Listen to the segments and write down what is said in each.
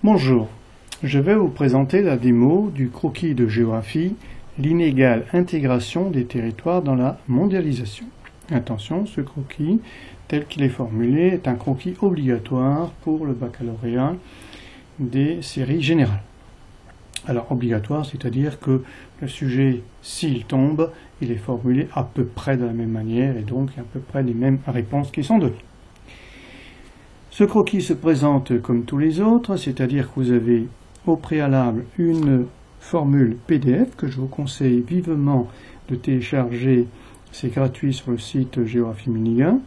Bonjour, je vais vous présenter la démo du croquis de géographie, l'inégale intégration des territoires dans la mondialisation. Attention, ce croquis, tel qu'il est formulé, est un croquis obligatoire pour le baccalauréat des séries générales. Alors obligatoire, c'est-à-dire que le sujet, s'il tombe, il est formulé à peu près de la même manière et donc à peu près les mêmes réponses qui sont données. Ce croquis se présente comme tous les autres, c'est-à-dire que vous avez au préalable une formule PDF que je vous conseille vivement de télécharger, c'est gratuit sur le site Géographie Mini 1.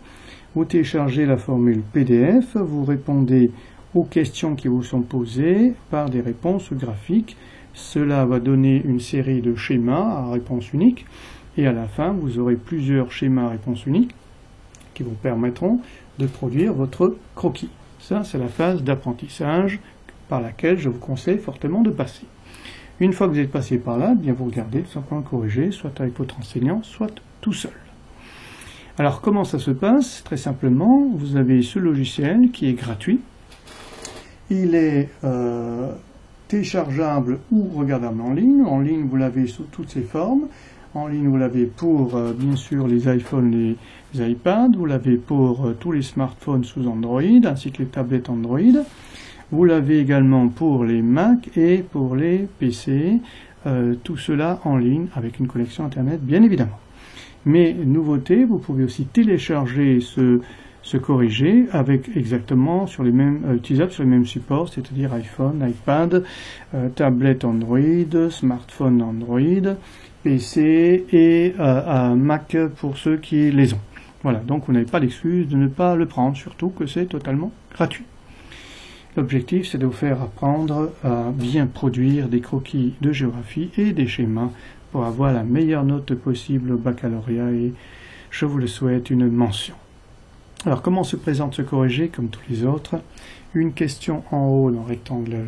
Vous téléchargez la formule PDF, vous répondez aux questions qui vous sont posées par des réponses graphiques. Cela va donner une série de schémas à réponse unique et à la fin vous aurez plusieurs schémas à réponse unique qui vous permettront de produire votre croquis. Ça, c'est la phase d'apprentissage par laquelle je vous conseille fortement de passer. Une fois que vous êtes passé par là, bien vous regardez tout simplement corriger, soit avec votre enseignant, soit tout seul. Alors comment ça se passe? Très simplement, vous avez ce logiciel qui est gratuit. Il est téléchargeable ou regardable en ligne. En ligne, vous l'avez sous toutes ses formes. En ligne, vous l'avez pour, bien sûr, les iPhones, les iPads. Vous l'avez pour tous les smartphones sous Android, ainsi que les tablettes Android. Vous l'avez également pour les Mac et pour les PC. Tout cela en ligne, avec une connexion Internet, bien évidemment. Mais, nouveauté, vous pouvez aussi télécharger ce corrigé avec exactement sur les mêmes utilisables sur les mêmes supports, c'est-à-dire iPhone, iPad, tablette Android, smartphone Android, PC et Mac pour ceux qui les ont. Voilà, donc vous n'avez pas d'excuse de ne pas le prendre, surtout que c'est totalement gratuit. L'objectif, c'est de vous faire apprendre à bien produire des croquis de géographie et des schémas pour avoir la meilleure note possible au baccalauréat et je vous le souhaite, une mention. Alors comment se présente ce corrigé comme tous les autres? Une question en haut dans le rectangle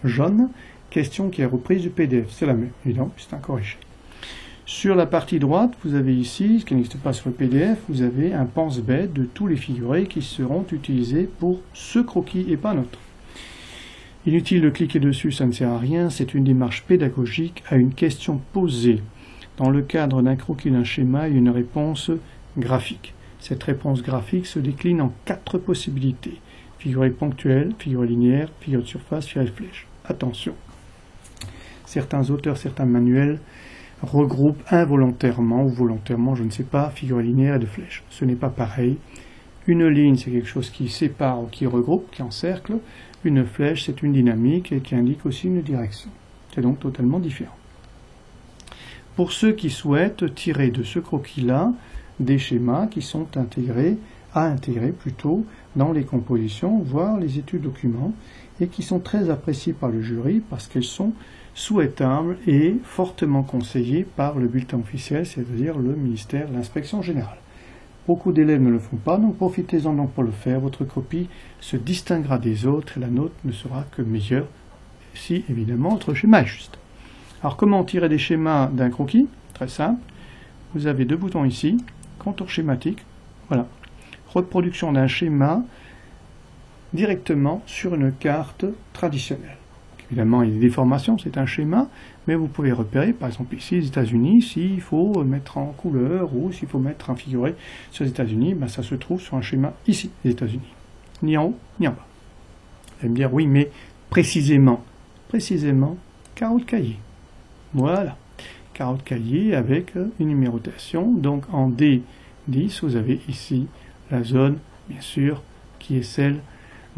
jaune, question qui est reprise du PDF, c'est la même, évidemment, c'est un corrigé. Sur la partie droite, vous avez ici, ce qui n'existe pas sur le PDF, vous avez un pense-bête de tous les figurés qui seront utilisés pour ce croquis et pas un autre. Inutile de cliquer dessus, ça ne sert à rien, c'est une démarche pédagogique à une question posée. Dans le cadre d'un croquis, d'un schéma et une réponse graphique. Cette réponse graphique se décline en 4 possibilités. Figuré ponctuel, figuré linéaire, figure de surface, figuré de flèche. Attention, certains auteurs, certains manuels regroupent involontairement ou volontairement, je ne sais pas, figuré linéaire et de flèche. Ce n'est pas pareil. Une ligne, c'est quelque chose qui sépare ou qui regroupe, qui encercle. Une flèche, c'est une dynamique et qui indique aussi une direction. C'est donc totalement différent. Pour ceux qui souhaitent tirer de ce croquis-là des schémas qui sont à intégrer plutôt dans les compositions, voire les études documents, et qui sont très appréciés par le jury parce qu'elles sont souhaitables et fortement conseillées par le bulletin officiel, c'est-à-dire le ministère de l'Inspection générale. Beaucoup d'élèves ne le font pas, donc profitez-en donc pour le faire. Votre copie se distinguera des autres et la note ne sera que meilleure si, évidemment, votre schéma est juste. Alors, comment tirer des schémas d'un croquis? Très simple. Vous avez 2 boutons ici, contour schématique, voilà. Reproduction d'un schéma directement sur une carte traditionnelle. Évidemment, il y a des déformations, c'est un schéma, mais vous pouvez repérer, par exemple ici, les États-Unis, s'il faut mettre en couleur ou s'il faut mettre un figuré sur les États-Unis, ben ça se trouve sur un schéma ici, les États-Unis. Ni en haut, ni en bas. Vous allez me dire, oui, mais précisément, carreau de cahier. Voilà, carreau de cahier avec une numérotation. Donc en D10, vous avez ici la zone, bien sûr, qui est celle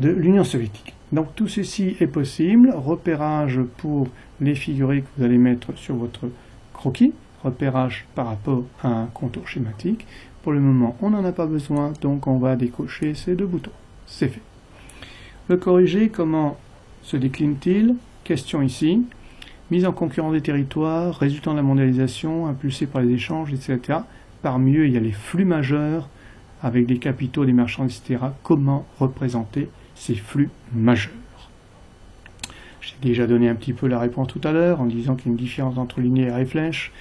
de l'Union soviétique. Donc tout ceci est possible. Repérage pour les figurés que vous allez mettre sur votre croquis. Repérage par rapport à un contour schématique. Pour le moment, on n'en a pas besoin, donc on va décocher ces 2 boutons. C'est fait. Le corrigé, comment se décline-t-il? Question ici. Mise en concurrence des territoires, résultant de la mondialisation, impulsée par les échanges, etc. Parmi eux, il y a les flux majeurs, avec des capitaux, des marchands, etc. Comment représenter ces flux majeurs? J'ai déjà donné un petit peu la réponse tout à l'heure, en disant qu'il y a une différence entre linéaire et flèche,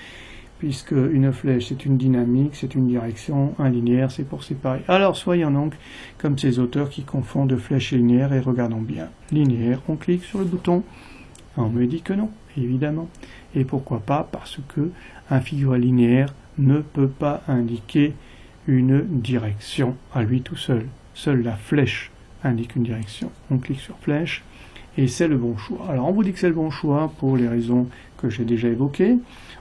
puisque une flèche c'est une dynamique, c'est une direction, un linéaire c'est pour séparer. Alors soyons donc comme ces auteurs qui confondent flèche et linéaire, et regardons bien. Linéaire, on clique sur le bouton, on me dit que non, évidemment. Et pourquoi pas? Parce que un figuré linéaire ne peut pas indiquer une direction à lui tout seul. Seule la flèche indique une direction. On clique sur flèche et c'est le bon choix. Alors on vous dit que c'est le bon choix pour les raisons que j'ai déjà évoquées.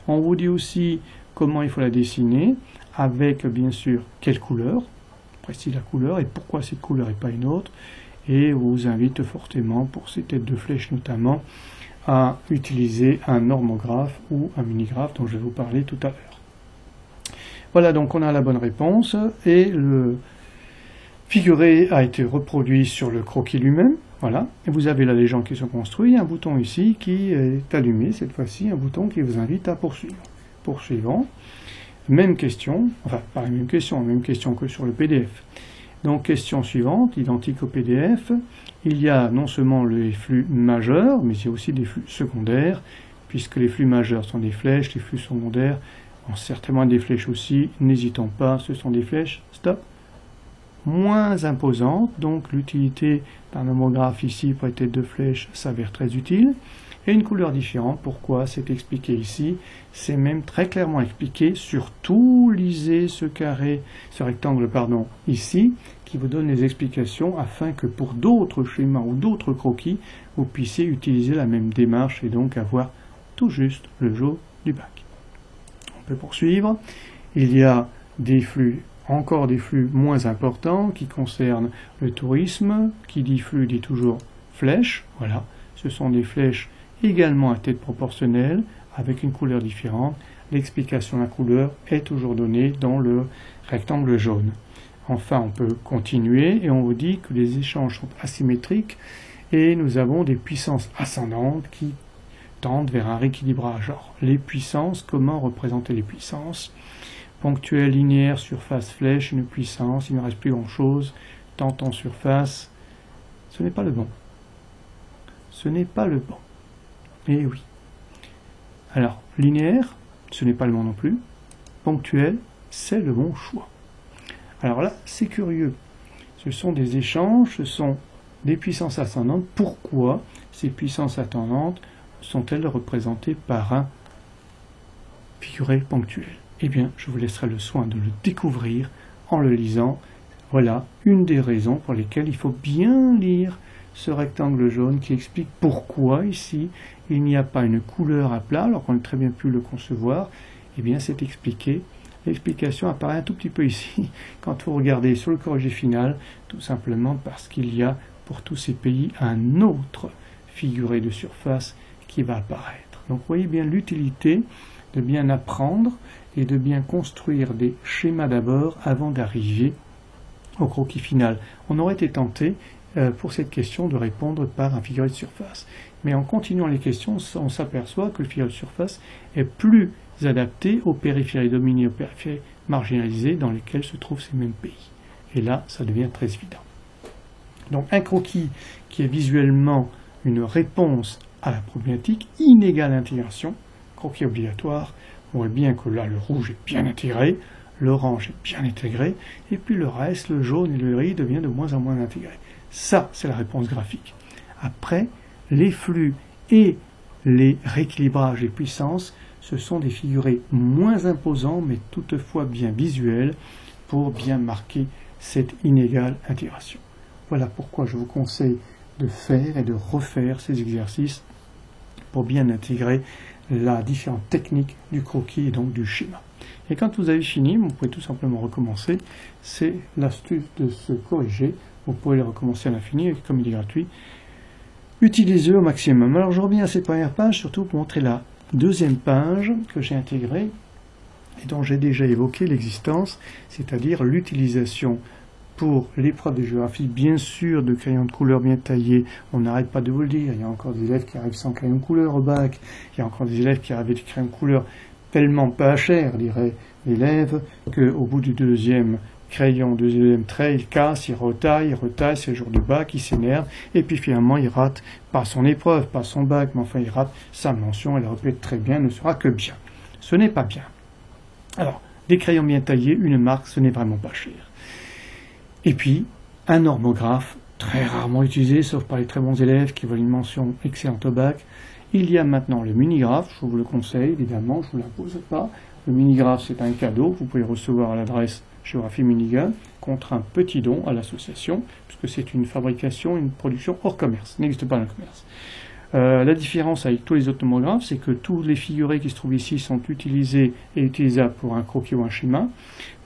On vous dit aussi comment il faut la dessiner, avec bien sûr quelle couleur, précise la couleur et pourquoi cette couleur et pas une autre. Et on vous invite fortement, pour ces têtes de flèches notamment, à utiliser un normographe ou un minigraphe dont je vais vous parler tout à l'heure. Voilà, donc on a la bonne réponse et le figuré a été reproduit sur le croquis lui-même. Voilà, et vous avez la légende qui se construit, un bouton ici qui est allumé, cette fois-ci un bouton qui vous invite à poursuivre. Poursuivant, même question, enfin pas la même question que sur le PDF. Donc question suivante, identique au PDF, il y a non seulement les flux majeurs, mais il y a aussi des flux secondaires, puisque les flux majeurs sont des flèches, les flux secondaires ont certainement des flèches aussi, n'hésitons pas, ce sont des flèches, stop, moins imposantes, donc l'utilité d'un nomographe ici pour les têtes de flèches s'avère très utile, et une couleur différente. Pourquoi? C'est expliqué ici, c'est même très clairement expliqué, surtout lisez ce rectangle ici, qui vous donne les explications afin que pour d'autres schémas ou d'autres croquis, vous puissiez utiliser la même démarche et donc avoir tout juste le jaune du bac. On peut poursuivre, il y a des flux, encore des flux moins importants qui concernent le tourisme, qui dit flux dit toujours flèche, voilà, ce sont des flèches également à tête proportionnelle, avec une couleur différente. L'explication de la couleur est toujours donnée dans le rectangle jaune. Enfin, on peut continuer et on vous dit que les échanges sont asymétriques et nous avons des puissances ascendantes qui tendent vers un rééquilibrage. Alors, les puissances, comment représenter les puissances? Ponctuel, linéaire, surface, flèche, une puissance, il ne reste plus grand-chose. Tant en surface, ce n'est pas le bon. Ce n'est pas le bon. Eh oui. Alors, linéaire, ce n'est pas le bon non plus. Ponctuel, c'est le bon choix. Alors là, c'est curieux. Ce sont des échanges, ce sont des puissances ascendantes. Pourquoi ces puissances ascendantes sont-elles représentées par un figuré ponctuel? Eh bien, je vous laisserai le soin de le découvrir en le lisant. Voilà une des raisons pour lesquelles il faut bien lire ce rectangle jaune qui explique pourquoi ici il n'y a pas une couleur à plat alors qu'on a très bien pu le concevoir. Eh bien, c'est expliqué. L'explication apparaît un tout petit peu ici quand vous regardez sur le corrigé final, tout simplement parce qu'il y a pour tous ces pays un autre figuré de surface qui va apparaître. Donc vous voyez bien l'utilité de bien apprendre et de bien construire des schémas d'abord avant d'arriver au croquis final. On aurait été tenté pour cette question de répondre par un figuré de surface. Mais en continuant les questions, on s'aperçoit que le figuré de surface est plus adapté aux périphéries dominées, aux périphéries marginalisées dans lesquelles se trouvent ces mêmes pays. Et là, ça devient très évident. Donc un croquis qui est visuellement une réponse à la problématique, inégale intégration, croquis obligatoire, on voit bien que là le rouge est bien intégré, l'orange est bien intégré, et puis le reste, le jaune et le gris devient de moins en moins intégré. Ça, c'est la réponse graphique. Après, les flux et les rééquilibrages et puissances, ce sont des figurés moins imposants, mais toutefois bien visuels, pour bien marquer cette inégale intégration. Voilà pourquoi je vous conseille de faire et de refaire ces exercices pour bien intégrer la différente technique du croquis et donc du schéma. Et quand vous avez fini, vous pouvez tout simplement recommencer. C'est l'astuce de se corriger. Vous pouvez le recommencer à l'infini, et comme il est gratuit, utilisez-le au maximum. Alors je reviens à cette première page, surtout pour montrer la deuxième page que j'ai intégrée et dont j'ai déjà évoqué l'existence, c'est-à-dire l'utilisation pour l'épreuve de géographie, bien sûr, de crayons de couleur bien taillés. On n'arrête pas de vous le dire, il y a encore des élèves qui arrivent sans crayon de couleur au bac, il y a encore des élèves qui arrivent avec des crayons de couleur tellement pas chers, dirait l'élève, qu'au bout du deuxième crayon, deuxième trait, il casse, il retaille, c'est le jour du bac, il s'énerve, et puis finalement il rate pas son épreuve, pas son bac, mais enfin il rate sa mention, elle répète très bien, ne sera que bien. Ce n'est pas bien. Alors, des crayons bien taillés, une marque, ce n'est vraiment pas cher. Et puis, un normographe, très rarement utilisé, sauf par les très bons élèves qui veulent une mention excellente au bac. Il y a maintenant le minigraphe, je vous le conseille, évidemment, je ne vous l'impose pas. Le minigraphe, c'est un cadeau que vous pouvez recevoir à l'adresse Géographie Minigun contre un petit don à l'association, puisque c'est une fabrication, une production hors commerce, n'existe pas dans le commerce. La différence avec tous les autres nomographes, c'est que tous les figurés qui se trouvent ici sont utilisés et utilisables pour un croquis ou un schéma,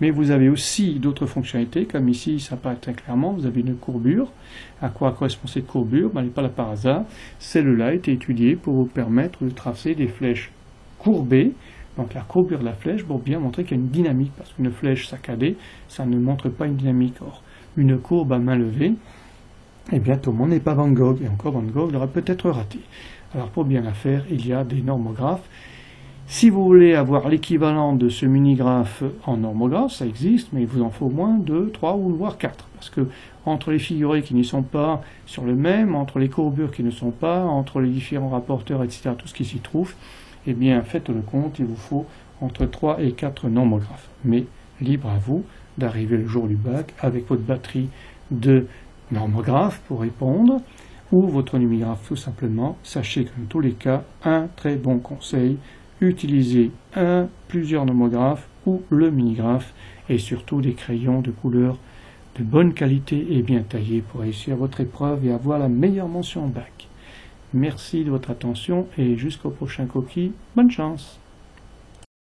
mais vous avez aussi d'autres fonctionnalités, comme ici, ça apparaît très clairement, vous avez une courbure. À quoi correspond cette courbure? Elle n'est pas là par hasard. Celle-là a été étudiée pour vous permettre de tracer des flèches courbées. Donc la courbure de la flèche pour bien montrer qu'il y a une dynamique, parce qu'une flèche saccadée, ça ne montre pas une dynamique. Or, une courbe à main levée, eh bien tout le monde n'est pas Van Gogh, et encore Van Gogh l'aurait peut-être raté. Alors pour bien la faire, il y a des normographes. Si vous voulez avoir l'équivalent de ce minigraphe en normographe, ça existe, mais il vous en faut au moins 2, 3 ou voire 4. Parce que entre les figurés qui n'y sont pas sur le même, entre les courbures qui ne sont pas, entre les différents rapporteurs, etc., tout ce qui s'y trouve, eh bien faites le compte, il vous faut entre 3 et 4 normographes. Mais libre à vous d'arriver le jour du bac avec votre batterie de normographe pour répondre, ou votre numégraphe tout simplement. Sachez que dans tous les cas, un très bon conseil, utilisez plusieurs nomographes ou le minigraphe, et surtout des crayons de couleur de bonne qualité et bien taillés pour réussir votre épreuve et avoir la meilleure mention en bac. Merci de votre attention et jusqu'au prochain coquille, bonne chance!